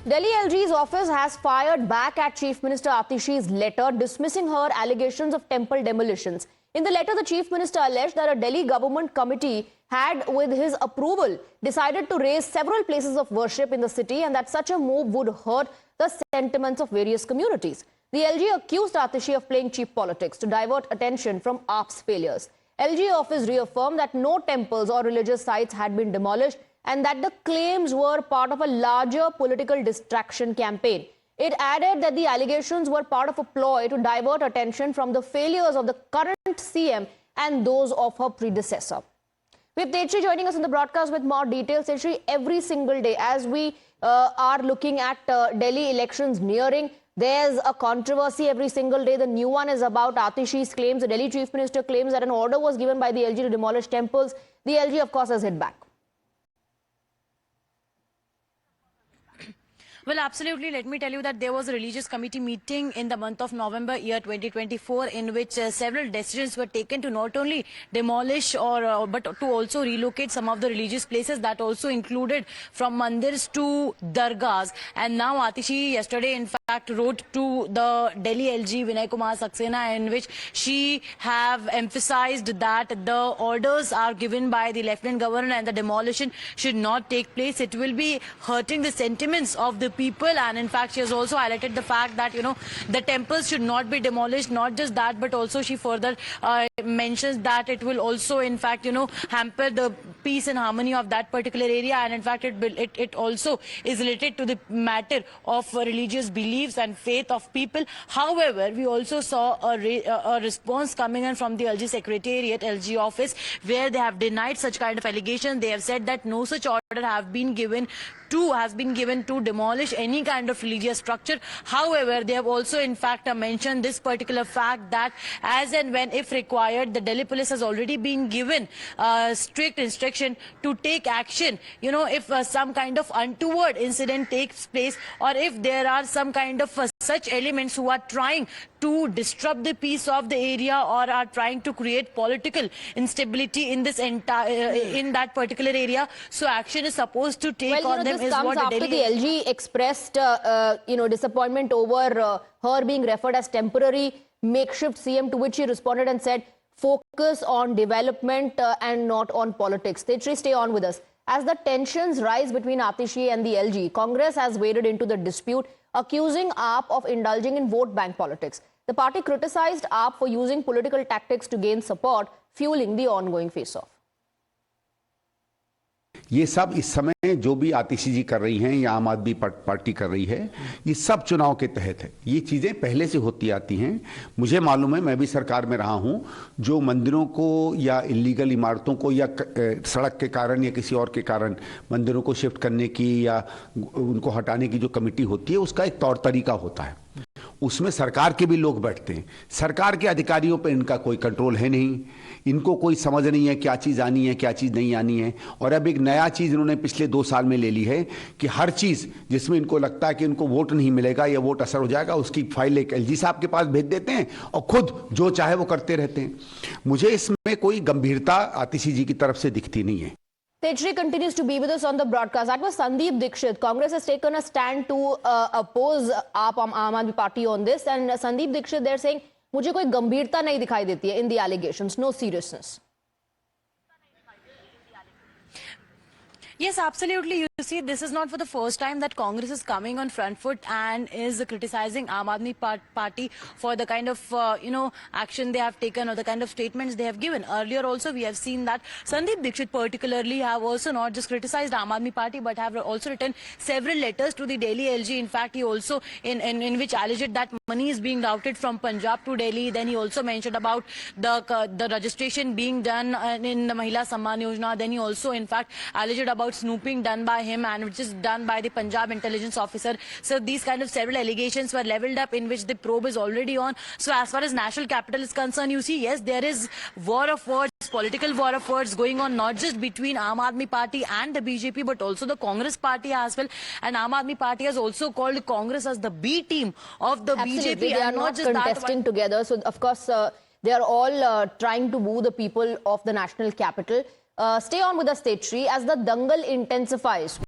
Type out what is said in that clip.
Delhi LG's office has fired back at Chief Minister Atishi's letter dismissing her allegations of temple demolitions. In the letter, the Chief Minister alleged that a Delhi government committee had, with his approval, decided to raise several places of worship in the city and that such a move would hurt the sentiments of various communities. The LG accused Atishi of playing cheap politics to divert attention from AAP's failures. LG office reaffirmed that no temples or religious sites had been demolished and that the claims were part of a larger political distraction campaign. It added that the allegations were part of a ploy to divert attention from the failures of the current CM and those of her predecessor. We have Tetri joining us on the broadcast with more details. Tetri, every single day as we are looking at Delhi elections nearing, there's a controversy every single day. The new one is about Atishi's claims. The Delhi Chief Minister claims that an order was given by the LG to demolish temples. The LG, of course, has hit back. Well, absolutely. Let me tell you that there was a religious committee meeting in the month of November year 2024 in which several decisions were taken to not only demolish but to also relocate some of the religious places. That also included from mandirs to dargahs. And now Atishi yesterday in fact wrote to the Delhi LG Vinay Kumar Saxena in which she have emphasized that the orders are given by the Lieutenant Governor and the demolition should not take place. It will be hurting the sentiments of the people, and in fact she has also highlighted the fact that the temples should not be demolished. Not just that, but also she further mentions that it will also in fact hamper the peace and harmony of that particular area, and in fact it also is related to the matter of religious beliefs and faith of people. However, we also saw a response coming in from the LG Secretariat, LG office, where they have denied such kind of allegations. They have said that no such order has been given to demolish any kind of religious structure. However, they have also in fact mentioned this particular fact that as and when, if required, the Delhi police has already been given strict instruction to take action, if some kind of untoward incident takes place, or if there are some kind of such elements who are trying to disrupt the peace of the area or are trying to create political instability in this entire in that particular area. So action is supposed to take on them. This comes after the LG expressed disappointment over her being referred as temporary makeshift CM, to which she responded and said, focus on development and not on politics. Tetri, stay on with us. As the tensions rise between Atishi and the LG, Congress has waded into the dispute, accusing AAP of indulging in vote bank politics. The party criticized AAP for using political tactics to gain support, fueling the ongoing face-off. ये सब इस समय जो भी आतिशी जी कर रही हैं या आम आदमी पार्टी कर रही है, ये सब चुनाव के तहत है। ये चीज़ें पहले से होती आती हैं। मुझे मालूम है, मैं भी सरकार में रहा हूं, जो मंदिरों को या इलीगल इमारतों को या सड़क के कारण या किसी और के कारण मंदिरों को शिफ्ट करने की या उनको हटाने की जो कमेटी होती है, उसका एक तौर तरीका होता है। उसमें सरकार के भी लोग बैठते हैं। सरकार के अधिकारियों पर इनका कोई कंट्रोल है नहीं, इनको कोई समझ नहीं है क्या चीज़ आनी है क्या चीज़ नहीं आनी है। और अब एक नया चीज़ इन्होंने पिछले 2 साल में ले ली है कि हर चीज़ जिसमें इनको लगता है कि इनको वोट नहीं मिलेगा या वोट असर हो जाएगा, उसकी फाइल एक LG साहब के पास भेज देते हैं और खुद जो चाहे वो करते रहते हैं। मुझे इसमें कोई गंभीरता आतिशी जी की तरफ से दिखती नहीं है। Tetri continues to be with us on the broadcast. That was Sandeep Dixit. Congress has taken a stand to oppose Aam Aadmi Party on this. And Sandeep Dixit, they're saying, मुझे कोई गंभीरता नहीं दिखाई देती है in the allegations. No seriousness. Yes, absolutely. You see, this is not for the first time that Congress is coming on front foot and is criticizing Aam Aadmi Party for the kind of, action they have taken or the kind of statements they have given. Earlier also, we have seen that Sandeep Dixit particularly have also not just criticized Aam Aadmi Party, but have also written several letters to the Delhi LG. In fact, he also, in which alleged that money is being routed from Punjab to Delhi. Then he also mentioned about the registration being done in the Mahila Samman Yojana. Then he also, in fact, alleged about snooping done by him and which is done by the Punjab intelligence officer. So these kind of several allegations were leveled up in which the probe is already on. So as far as national capital is concerned, you see, yes, there is war of words, political war of words going on, not just between Aam Aadmi Party and the BJP, but also the Congress party as well. And Aam Aadmi Party has also called Congress as the B team of the BJP. They are not just contesting together. So of course, they are all trying to woo the people of the national capital. Stay on with us, Tetri. As the dangle intensifies,